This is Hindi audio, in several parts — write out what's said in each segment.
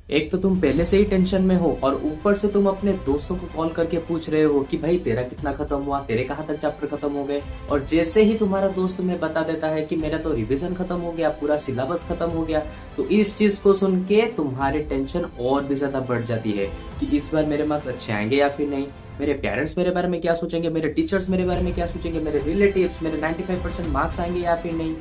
एक तो तुम पहले से ही टेंशन में हो और ऊपर से तुम अपने दोस्तों को कॉल करके पूछ रहे हो कि भाई तेरा कितना खत्म हुआ, तेरे कहाँ तक चैप्टर खत्म हो गए। और जैसे ही तुम्हारा दोस्त तुम्हें बता देता है कि मेरा तो रिवीजन खत्म हो गया, पूरा सिलेबस खत्म हो गया, तो इस चीज को सुन के तुम्हारी टेंशन और भी ज्यादा बढ़ जाती है कि इस बार मेरे मार्क्स अच्छे आएंगे या फिर नहीं, मेरे पेरेंट्स मेरे बारे में क्या सोचेंगे, मेरे टीचर्स मेरे बारे में क्या सोचेंगे, मेरे रिलेटिव्स, मेरे 95% मार्क्स आएंगे या फिर नहीं।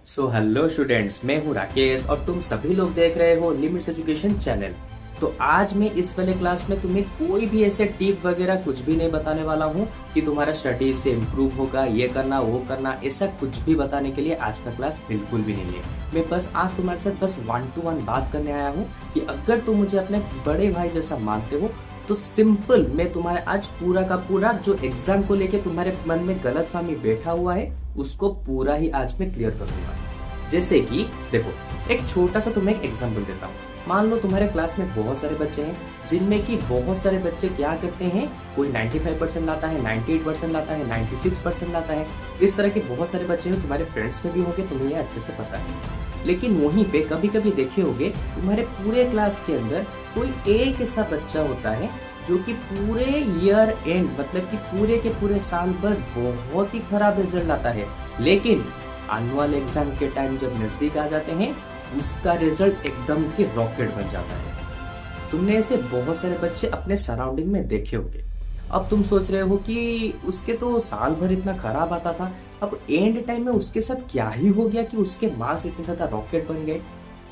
सो हेलो स्टूडेंट्स, मैं हूं राकेश और तुम सभी लोग देख रहे हो लिमिट्स एजुकेशन चैनल। तो आज मैं इस वाले क्लास में तुम्हें कोई भी ऐसे टिप वगैरह कुछ भी नहीं बताने वाला हूं कि तुम्हारा स्टडी से इम्प्रूव होगा, ये करना वो करना, ऐसा कुछ भी बताने के लिए आज का क्लास बिल्कुल भी नहीं है। मैं बस आज तुम्हारे साथ बस 1 to 1 बात करने आया हूँ कि अगर तुम मुझे अपने बड़े भाई जैसा मानते हो तो सिंपल मैं तुम्हारे आज पूरा का पूरा जो एग्जाम को लेके तुम्हारे मन में गलतफहमी बैठा हुआ है उसको पूरा ही आज मैं क्लियर कर दूंगा। जैसे कि देखो, एक छोटा सा तुम्हें एक एग्जाम्पल देता हूँ। मान लो तुम्हारे क्लास में बहुत सारे बच्चे हैं जिनमें कि बहुत सारे बच्चे क्या करते हैं, कोई 95% लाता है, 98% लाता है, 96% लाता है। इस तरह के बहुत सारे बच्चे हैं, तुम्हारे फ्रेंड्स में भी होंगे, तुम्हें ये अच्छे से पता है। लेकिन वहीं पे कभी कभी देखे होगे तुम्हारे पूरे क्लास के अंदर कोई एक ऐसा बच्चा होता है जो कि पूरे ईयर एंड मतलब कि पूरे के पूरे साल भर बहुत ही खराब रिजल्ट लाता है, लेकिन एनुअल एग्जाम के टाइम जब नजदीक आ जाते हैं उसका रिजल्ट एकदम की रॉकेट बन जाता है। तुमने ऐसे बहुत सारे बच्चे अपने सराउंडिंग में देखे होंगे। अब तुम सोच रहे हो कि उसके तो साल भर इतना खराब आता था, अब एंड टाइम में उसके साथ क्या ही हो गया कि उसके मार्क्स इतने ज्यादा रॉकेट बन गए।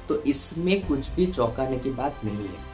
तो इसमें कुछ भी चौंकाने की बात नहीं है,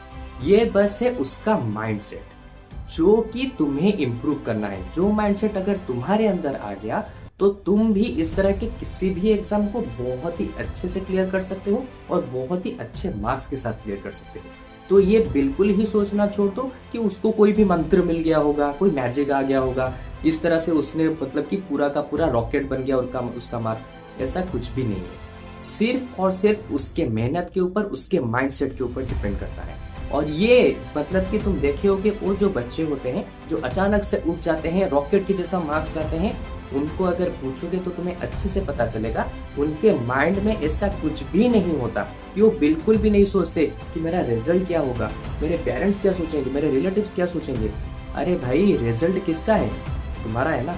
ये बस है उसका माइंडसेट जो कि तुम्हें इम्प्रूव करना है। जो माइंडसेट अगर तुम्हारे अंदर आ गया तो तुम भी इस तरह के किसी भी एग्जाम को बहुत ही अच्छे से क्लियर कर सकते हो और बहुत ही अच्छे मार्क्स के साथ क्लियर कर सकते हो। तो ये बिल्कुल ही सोचना छोड़ दो कि उसको कोई भी मंत्र मिल गया होगा, कोई मैजिक आ गया होगा, इस तरह से उसने मतलब कि पूरा का पूरा रॉकेट बन गया उसका मार्क। ऐसा कुछ भी नहीं है, सिर्फ और सिर्फ उसके मेहनत के ऊपर, उसके माइंडसेट के ऊपर डिपेंड करता है। और ये मतलब कि तुम देखे हो कि वो जो बच्चे होते हैं जो अचानक से उठ जाते हैं, रॉकेट के जैसा मार्क्स लाते हैं, उनको अगर पूछोगे तो तुम्हें अच्छे से पता चलेगा उनके माइंड में ऐसा कुछ भी नहीं होता कि वो बिल्कुल भी नहीं सोचते कि मेरा रिजल्ट क्या होगा, मेरे पेरेंट्स क्या सोचेंगे, मेरे रिलेटिव्स क्या सोचेंगे। अरे भाई, रिजल्ट किसका है? तुम्हारा है ना।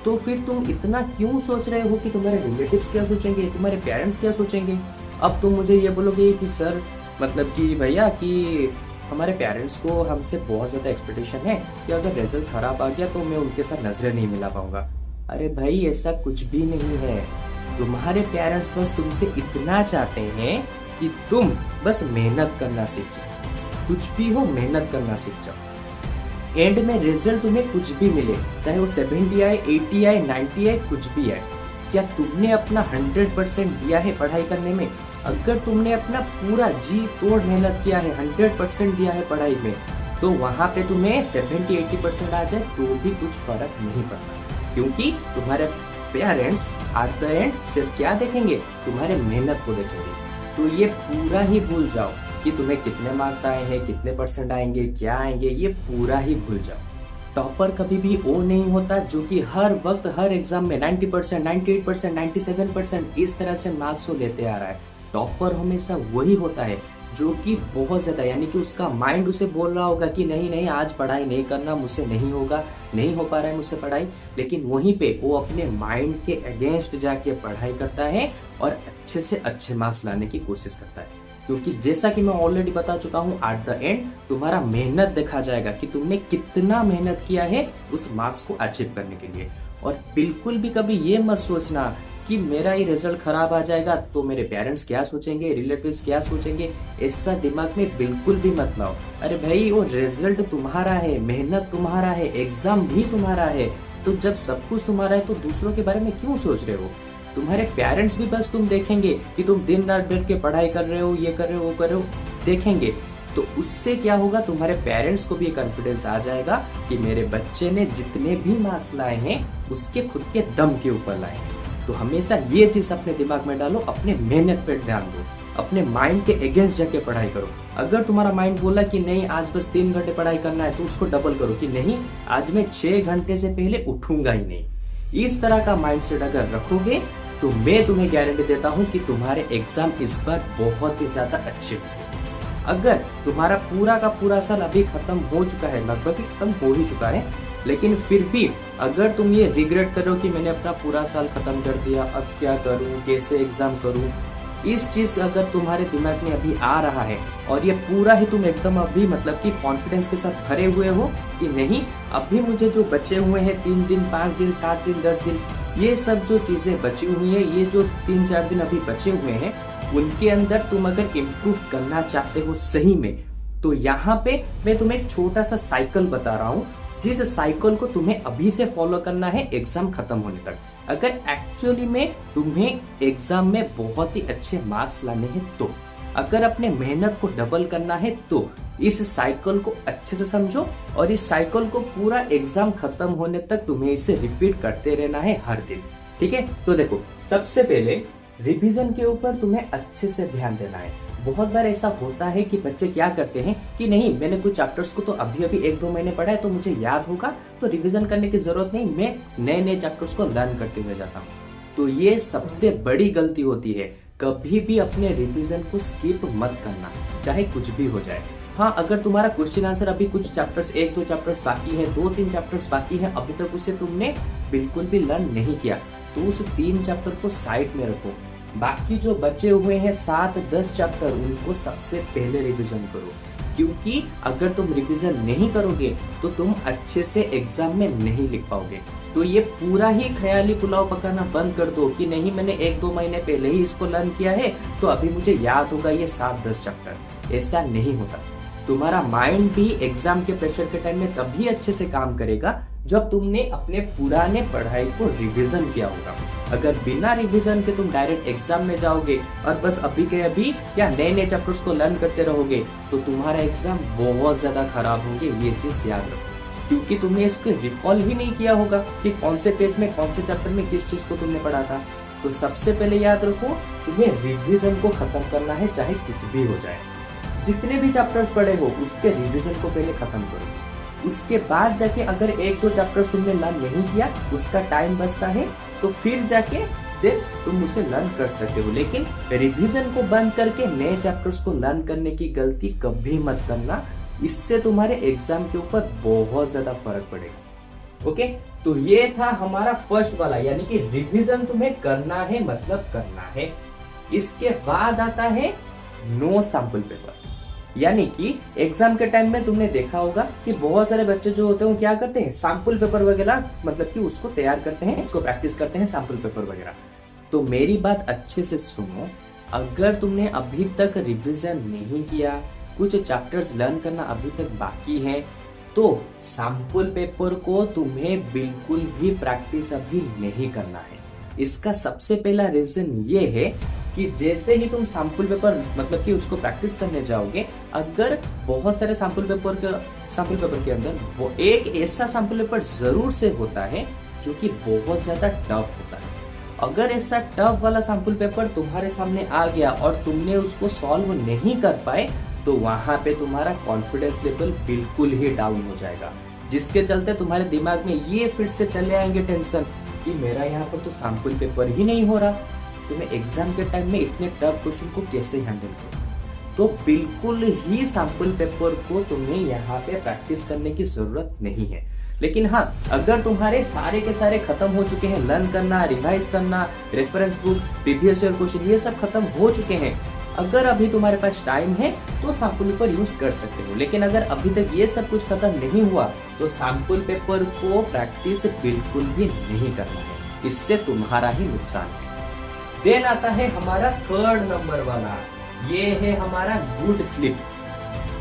तो फिर तुम इतना क्यों सोच रहे हो कि तुम्हारे रिलेटिव्स क्या सोचेंगे, तुम्हारे पेरेंट्स क्या सोचेंगे। अब तुम मुझे ये बोलोगे कि सर मतलब कि भैया कि हमारे पेरेंट्स को हमसे बहुत ज़्यादा एक्सपेक्टेशन है कि अगर रिजल्ट खराब आ गया तो मैं उनके साथ नजरें नहीं मिला पाऊंगा। अरे भाई, ऐसा कुछ भी नहीं है। तुम्हारे पेरेंट्स बस तुमसे इतना चाहते हैं कि तुम बस मेहनत करना सीख जाओ, कुछ भी हो मेहनत करना सीख जाओ। एंड में रिजल्ट तुम्हें कुछ भी मिले, चाहे वो 70 आए, 80 आए, 90 आए, कुछ भी आए, क्या तुमने अपना 100% दिया है पढ़ाई करने में? अगर तुमने अपना पूरा जी तोड़ मेहनत किया है, 100% दिया है पढ़ाई में, तो वहां पे तुम्हें 70-80% आ जाए तो भी कुछ फर्क नहीं पड़ता, क्योंकि तुम्हारे पेरेंट्स एट द एंड सिर्फ क्या देखेंगे? तुम्हारे मेहनत को देखेंगे। तो ये पूरा ही भूल जाओ कि तुम्हें कितने मार्क्स आए हैं, कितने परसेंट आएंगे, क्या आएंगे, ये पूरा ही भूल जाओ। टॉपर कभी भी वो नहीं होता जो कि हर वक्त हर एग्जाम में 90%, 98%, 97% इस तरह से मार्क्स लेते आ रहा है। टॉपर हमेशा वही होता है जो कि बहुत ज्यादा, यानी कि उसका माइंड उसे बोल रहा होगा कि नहीं नहीं आज पढ़ाई नहीं करना, मुझसे नहीं होगा, नहीं हो पा रहा है मुझसे पढ़ाई, लेकिन वहीं पे वो अपने माइंड के अगेंस्ट जाके पढ़ाई करता है और अच्छे से अच्छे मार्क्स लाने की कोशिश करता है। क्योंकि जैसा कि मैं ऑलरेडी बता चुका हूँ, एट द एंड तुम्हारा मेहनत देखा जाएगा कि तुमने कितना मेहनत किया है उस मार्क्स को अचीव करने के लिए। और बिल्कुल भी कभी ये मत सोचना कि मेरा ही रिजल्ट खराब आ जाएगा तो मेरे पेरेंट्स क्या सोचेंगे, रिलेटिव्स क्या सोचेंगे, ऐसा दिमाग में बिल्कुल भी मत लाओ। अरे भाई, वो रिजल्ट तुम्हारा है, मेहनत तुम्हारा है, एग्जाम भी तुम्हारा है, तो जब सब कुछ तुम्हारा है तो दूसरों के बारे में क्यों सोच रहे हो? तुम्हारे पेरेंट्स भी बस तुम देखेंगे कि तुम दिन रात बैठ के पढ़ाई कर रहे हो, ये कर रहे हो, वो कर रहे हो, देखेंगे तो उससे क्या होगा? तुम्हारे पेरेंट्स को भी कॉन्फिडेंस आ जाएगा कि मेरे बच्चे ने जितने भी मार्क्स लाए हैं उसके खुद के दम के ऊपर लाए हैं। तो हमेशा ये चीज अपने दिमाग में डालो, अपने मेहनत पे ध्यान दो, अपने माइंड के अगेंस्ट जाके पढ़ाई करो। अगर तुम्हारा माइंड बोला कि नहीं आज बस 3 घंटे पढ़ाई करना है तो उसको डबल करो कि नहीं आज मैं 6 घंटे से पहले उठूंगा ही नहीं। इस तरह का माइंडसेट अगर रखोगे तो मैं तुम्हें गारंटी देता हूँ कि तुम्हारे एग्जाम इस बार बहुत ही ज्यादा अच्छे होंगे। अगर तुम्हारा पूरा का पूरा साल अभी खत्म हो चुका है, लगभग ही खत्म हो ही चुका है, लेकिन फिर भी अगर तुम ये रिग्रेट करो कि मैंने अपना पूरा साल खत्म कर दिया, अब क्या करूं, कैसे एग्जाम करूं, इस चीज अगर तुम्हारे दिमाग में अभी आ रहा है और ये पूरा ही तुम एकदम अभी मतलब कि कॉन्फिडेंस के साथ भरे हुए हो कि नहीं अभी मुझे जो बचे हुए हैं 3 दिन 5 दिन 7 दिन 10 दिन, ये सब जो चीजें बची हुई है, ये जो 3-4 दिन अभी बचे हुए हैं, उनके अंदर तुम अगर इम्प्रूव करना चाहते हो सही में, तो यहाँ पे मैं तुम्हें एक छोटा सा साइकिल बता रहा हूँ, जिस साइकिल को तुम्हें अभी से फॉलो करना है एग्जाम खत्म होने तक। अगर एक्चुअली में तुम्हें एग्जाम में बहुत ही अच्छे मार्क्स लाने हैं, तो अगर अपने मेहनत को डबल करना है, तो इस साइकिल को अच्छे से समझो और इस साइकिल को पूरा एग्जाम खत्म होने तक तुम्हें इसे रिपीट करते रहना है हर दिन। ठीक है, तो देखो सबसे पहले रिवीजन के ऊपर तुम्हें अच्छे से ध्यान देना है। बहुत बार ऐसा होता है कि बच्चे क्या करते हैं कि नहीं मैंने कुछ चैप्टर्स को तो अभी 1-2 महीने पढ़ा है तो मुझे याद होगा, तो रिवीजन करने की जरूरत नहीं, मैं नए चैप्टर्स को लर्न करते हुए जाता हूँ। तो ये सबसे बड़ी गलती होती है। कभी भी अपने रिवीजन को स्किप मत करना, चाहे कुछ भी हो जाए। हाँ, अगर तुम्हारा क्वेश्चन आंसर अभी कुछ चैप्टर्स 1-2 चैप्टर्स बाकी है, 2-3 चैप्टर्स बाकी है, अभी तक उसे तुमने बिल्कुल भी लर्न नहीं किया, तो उस 3 चैप्टर को साइड में रखो। बाकी जो बचे हुए हैं 7-10 चैप्टर, उनको सबसे पहले रिवीजन करो, क्योंकि अगर तुम रिवीजन नहीं करोगे तो तुम अच्छे से एग्जाम में नहीं लिख पाओगे। तो ये पूरा ही ख्याली पुलाव पकाना बंद कर दो कि नहीं मैंने 1-2 महीने पहले ही इसको लर्न किया है तो अभी मुझे याद होगा ये 7-10 चैप्टर। ऐसा नहीं होता। तुम्हारा माइंड भी एग्जाम के प्रेशर के टाइम में तभी अच्छे से काम करेगा जब तुमने अपने पुराने पढ़ाई को रिवीजन किया होगा। अगर बिना रिवीजन के तुम डायरेक्ट एग्जाम में जाओगे और बस अभी के अभी या नए चैप्टर्स को लर्न करते रहोगे तो तुम्हारा एग्जाम बहुत ज्यादा खराब होंगे, ये चीज याद रखो। क्योंकि तुमने इसको रिकॉल ही नहीं किया होगा कि कौन से पेज में कौन से चैप्टर में किस चीज को तुमने पढ़ा था। तो सबसे पहले याद रखो, तुम्हें रिवीजन को खत्म करना है, चाहे कुछ भी हो जाए। जितने भी चैप्टर्स पढ़े हो उसके रिवीजन को पहले खत्म करो। उसके बाद जाके अगर 1-2 चैप्टर्स तुमने लर्न नहीं किया, उसका टाइम बचता है, तो फिर जाके देन तुम उसे लर्न कर सकते हो। लेकिन रिवीजन को बंद करके नए चैप्टर्स को लर्न करने की गलती कभी मत करना, इससे तुम्हारे एग्जाम के ऊपर बहुत ज्यादा फर्क पड़ेगा। ओके, तो ये था हमारा फर्स्ट वाला, यानी कि रिवीजन तुम्हें करना है, मतलब करना है। इसके बाद आता है नो सैंपल पेपर। यानी कि एग्जाम के टाइम में तुमने देखा होगा कि बहुत सारे बच्चे जो होते हैं वो क्या करते हैं, सैंपल पेपर वगैरह मतलब कि उसको तैयार करते हैं, उसको प्रैक्टिस करते हैं सैंपल पेपर वगैरह। तो मेरी बात अच्छे से सुनो, अगर तुमने अभी तक रिवीजन नहीं किया, कुछ चैप्टर्स लर्न करना अभी तक बाकी है, तो सैंपल पेपर को तुम्हें बिल्कुल भी प्रैक्टिस अभी नहीं करना है। इसका सबसे पहला रीजन ये है कि जैसे ही तुम सैंपल पेपर मतलब कि उसको प्रैक्टिस करने जाओगे, अगर बहुत सारे सैंपल पेपर के अंदर वो एक ऐसा सैंपल पेपर जरूर से होता है जो कि बहुत ज्यादा टफ होता है। अगर ऐसा टफ वाला सैंपल पेपर तुम्हारे सामने आ गया और तुमने उसको सॉल्व नहीं कर पाए, तो वहां पे तुम्हारा कॉन्फिडेंस लेवल बिल्कुल ही डाउन हो जाएगा, जिसके चलते तुम्हारे दिमाग में ये फिर से चले आएंगे टेंशन कि मेरा यहाँ पर तो सैंपल पेपर ही नहीं हो रहा, तुम्हें एग्जाम के टाइम में इतने टफ क्वेश्चन को कैसे हैंडल करो। तो बिल्कुल ही सैंपल पेपर को तुम्हें यहाँ पे प्रैक्टिस करने की जरूरत नहीं है। लेकिन हाँ, अगर तुम्हारे सारे के सारे खत्म हो चुके हैं, लर्न करना, रिवाइज करना, reference book, previous year question, ये सब खत्म हो चुके हैं, अगर अभी तुम्हारे पास टाइम है तो सैंपल पेपर यूज कर सकते हो। लेकिन अगर अभी तक ये सब कुछ खत्म नहीं हुआ तो सैंपल पेपर को प्रैक्टिस बिल्कुल भी नहीं करना है, इससे तुम्हारा ही नुकसान है। देन आता है हमारा थर्ड नंबर वाला, ये है हमारा गुड स्लीप।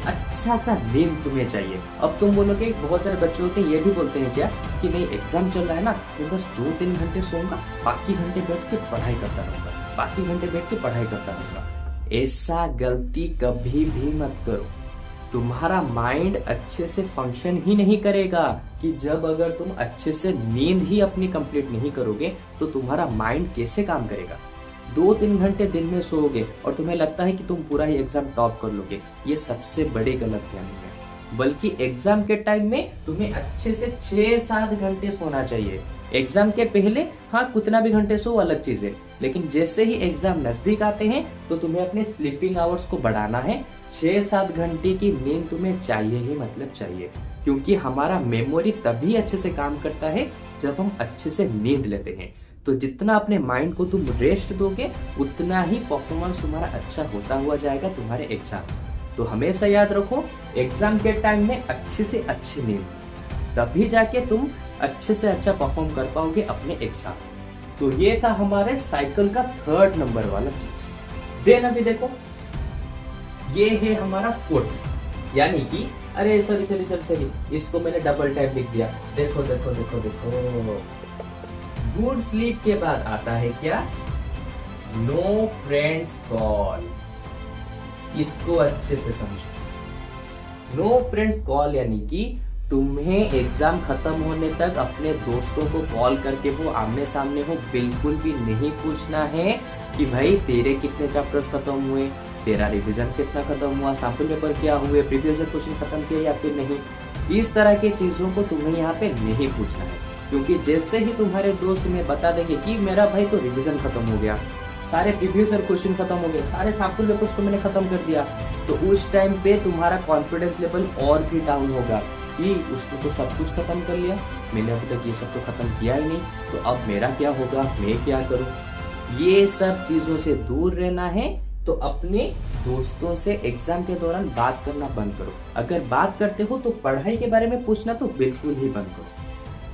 अच्छा सा नींद तुम्हें चाहिए। अब तुम बोलोगे बहुत सारे बच्चे होते हैं ये भी बोलते हैं क्या कि नहीं एग्जाम चल रहा है ना, तो बस 2-3 घंटे सोऊंगा, बाकी घंटे बैठ के पढ़ाई करता रहूंगा, बाकी घंटे बैठ के पढ़ाई करता रहूंगा। ऐसा गलती कभी भी मत करो। तुम्हारा माइंड अच्छे से फंक्शन ही नहीं करेगा कि जब अगर तुम अच्छे से नींद ही अपनी कंप्लीट नहीं करोगे तो तुम्हारा माइंड कैसे काम करेगा। 2-3 घंटे दिन में सोओगे और तुम्हें लगता है कि तुम पूरा ही एग्जाम टॉप कर लोगे, ये सबसे बड़ी गलत फहमी है। बल्कि एग्जाम के टाइम में तुम्हें अच्छे से 6-7 घंटे सोना चाहिए। एग्जाम के पहले हाँ कितना भी घंटे सो अलग चीज है, लेकिन जैसे ही एग्जाम नजदीक आते हैं तो तुम्हें अपने स्लीपिंग आवर्स को बढ़ाना है। 6-7 घंटे की नींद तुम्हें चाहिए ही मतलब चाहिए, क्योंकि हमारा मेमोरी तभी अच्छे से काम करता है जब हम अच्छे से नींद लेते हैं। तो जितना अपने माइंड को तुम रेस्ट दोगे उतना ही परफॉर्मेंस तुम्हारा अच्छा होता हुआ जाएगा तुम्हारे एग्जाम। तो हमेशा याद रखो, एग्जाम के टाइम में अच्छे से अच्छी नींद, तभी जाके तुम अच्छे से अच्छा परफॉर्म कर पाओगे अपने एग्जाम। तो ये था हमारे साइकिल का 3rd नंबर वाला चीज। देन अभी देखो, ये है हमारा 4th, यानी कि अरे सॉरी, इसको मैंने डबल टाइप लिख दिया। देखो गुड स्लीप के बाद आता है क्या? No friends call. इसको अच्छे से समझो। नो फ्रेंड्स कॉल यानी कि तुम्हें एग्जाम खत्म होने तक अपने दोस्तों को कॉल करके वो आमने सामने हो बिल्कुल भी नहीं पूछना है कि भाई तेरे कितने चैप्टर्स खत्म हुए, तेरा रिवीजन कितना खत्म हुआ, सैंपल पेपर क्या हुए, प्रीवियस ईयर क्वेश्चन खत्म किया या फिर नहीं। इस तरह की चीजों को तुम्हें यहाँ पे नहीं पूछना है, क्योंकि जैसे ही तुम्हारे दोस्त तुम्हें बता देंगे कि मेरा भाई तो रिवीजन खत्म हो गया, सारे प्रीवियस ईयर क्वेश्चन खत्म हो गए, सारे सैंपल पेपर्स को मैंने खत्म कर दिया, तो उस टाइम पे तुम्हारा कॉन्फिडेंस लेवल और भी डाउन होगा कि उसने तो सब कुछ खत्म कर लिया, मैंने अभी तक ये सब तो खत्म किया ही नहीं, तो अब मेरा क्या होगा, मैं क्या करूं। ये सब चीजों से दूर रहना है तो अपने दोस्तों से एग्जाम के दौरान बात करना बंद करो। अगर बात करते हो तो पढ़ाई के बारे में पूछना तो बिल्कुल ही बंद करो,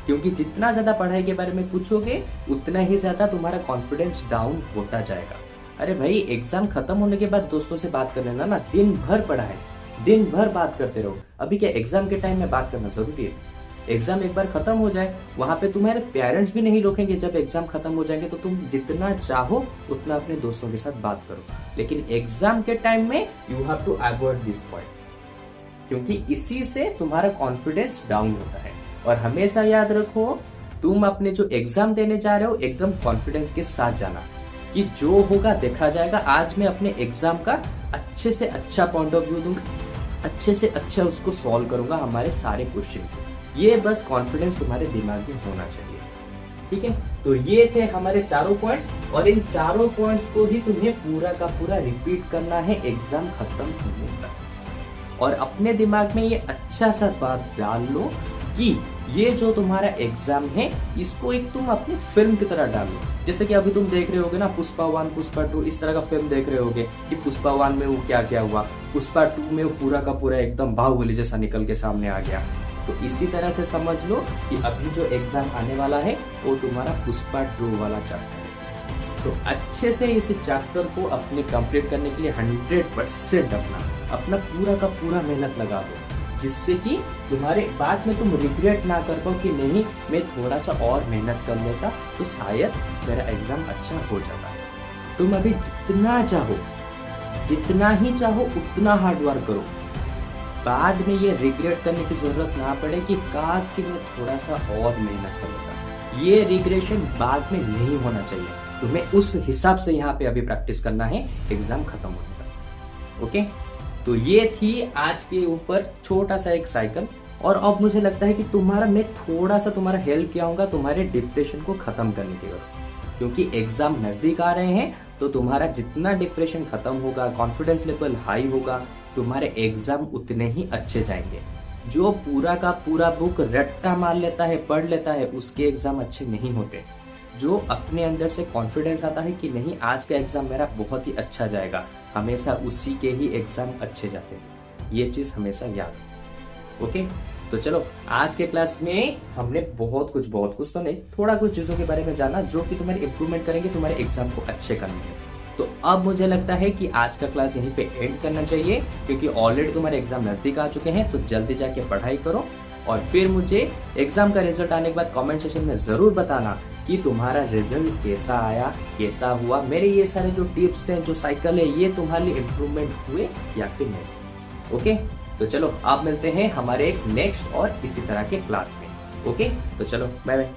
क्योंकि जितना ज्यादा पढ़ाई के बारे में पूछोगे उतना ही ज्यादा तुम्हारा कॉन्फिडेंस डाउन होता जाएगा। अरे भाई एग्जाम खत्म होने के बाद दोस्तों से बात कर लेना ना, दिन भर पढ़ा है, दिन भर बात करते रहो। अभी क्या एग्जाम के टाइम में बात करना जरूरी है? एग्जाम एक बार खत्म हो जाए, वहां पे तुम्हारे पेरेंट्स भी नहीं रोकेंगे। जब एग्जाम खत्म हो जाएंगे तो तुम जितना चाहो उतना अपने दोस्तों के साथ बात करो, लेकिन एग्जाम के टाइम में you have to avoid this point, क्योंकि इसी से तुम्हारा कॉन्फिडेंस डाउन होता है। और हमेशा याद रखो, तुम अपने जो एग्जाम देने जा रहे हो एकदम कॉन्फिडेंस के साथ जाना कि जो होगा देखा जाएगा। आज मैं अपने एग्जाम का अच्छे से अच्छा पॉइंट ऑफ व्यू दूंगा, अच्छे से अच्छा उसको सॉल्व करूंगा हमारे सारे क्वेश्चन को। ये बस कॉन्फिडेंस तुम्हारे दिमाग में होना चाहिए, ठीक है। तो ये थे हमारे चारों पॉइंट्स, और इन चारों पॉइंट्स को ही तुम्हें पूरा का पूरा रिपीट करना है एग्जाम खत्म होने तक। और अपने दिमाग में ये अच्छा सा बात डाल लो कि ये जो तुम्हारा एग्जाम है इसको एक तुम अपनी फिल्म की तरह डालो। जैसे कि अभी तुम देख रहे होगे ना, पुष्पा 1, पुष्पा 2, इस तरह का फिल्म देख रहे होगे कि पुष्पा 1 में वो क्या क्या हुआ, पुष्पा 2 में वो पूरा का पूरा एकदम बाहुबली जैसा निकल के सामने आ गया। तो इसी तरह से समझ लो कि अभी जो एग्जाम आने वाला है वो तुम्हारा पुष्पा 2 वाला चैप्टर है। तो अच्छे से इस चैप्टर को अपने कंप्लीट करने के लिए 100% अपना पूरा का पूरा मेहनत लगा दो, जिससे कि तुम्हारे बाद में तुम रिग्रेट ना कर पाओ कि नहीं मैं थोड़ा सा और मेहनत कर लेता तो शायद मेरा एग्जाम अच्छा हो जाता। तुम अभी जितना ही चाहो उतना हार्ड वर्क करो, बाद में ये रिग्रेट करने की जरूरत ना पड़े कि काश कि मैं थोड़ा सा और मेहनत कर लेता। ये रिग्रेशन बाद में नहीं होना चाहिए, तुम्हें उस हिसाब से यहाँ पे अभी प्रैक्टिस करना है एग्जाम खत्म होने तक। ओके, तो ये थी आज के ऊपर छोटा सा एक साइकिल। और अब मुझे लगता है कि मैं थोड़ा सा तुम्हारा हेल्प किया होगा तुम्हारे डिप्रेशन को खत्म करने के लिए, क्योंकि एग्जाम नजदीक आ रहे हैं। तो तुम्हारा जितना डिप्रेशन खत्म होगा, कॉन्फिडेंस लेवल हाई होगा, तुम्हारे एग्जाम उतने ही अच्छे जाएंगे। जो पूरा का पूरा बुक रट्टा मार लेता है, पढ़ लेता है, उसके एग्जाम अच्छे नहीं होते। जो अपने अंदर से कॉन्फिडेंस आता है कि नहीं आज का एग्जाम मेरा बहुत ही अच्छा जाएगा, हमेशा उसी के ही एग्जाम अच्छे जाते हैं। ये चीज हमेशा याद है। ओके, तो चलो आज के क्लास में हमने बहुत कुछ तो नहीं, थोड़ा कुछ चीजों के बारे में जाना जो कि तुम्हारे इंप्रूवमेंट करेंगे तुम्हारे एग्जाम को अच्छे करने में। तो अब मुझे लगता है कि आज का क्लास यहीं पे एंड करना चाहिए, क्योंकि ऑलरेडी तुम्हारे एग्जाम नजदीक आ चुके हैं। तो जल्दी जाके पढ़ाई करो, और फिर मुझे एग्जाम का रिजल्ट आने के बाद कमेंट सेक्शन में जरूर बताना कि तुम्हारा रिजल्ट कैसा आया, कैसा हुआ। मेरे ये सारे जो टिप्स हैं, जो साइकिल है, ये तुम्हारे लिए इम्प्रूवमेंट हुए या फिर नहीं। ओके, तो चलो आप मिलते हैं हमारे एक नेक्स्ट और इसी तरह के क्लास में। ओके, तो चलो बाय बाय।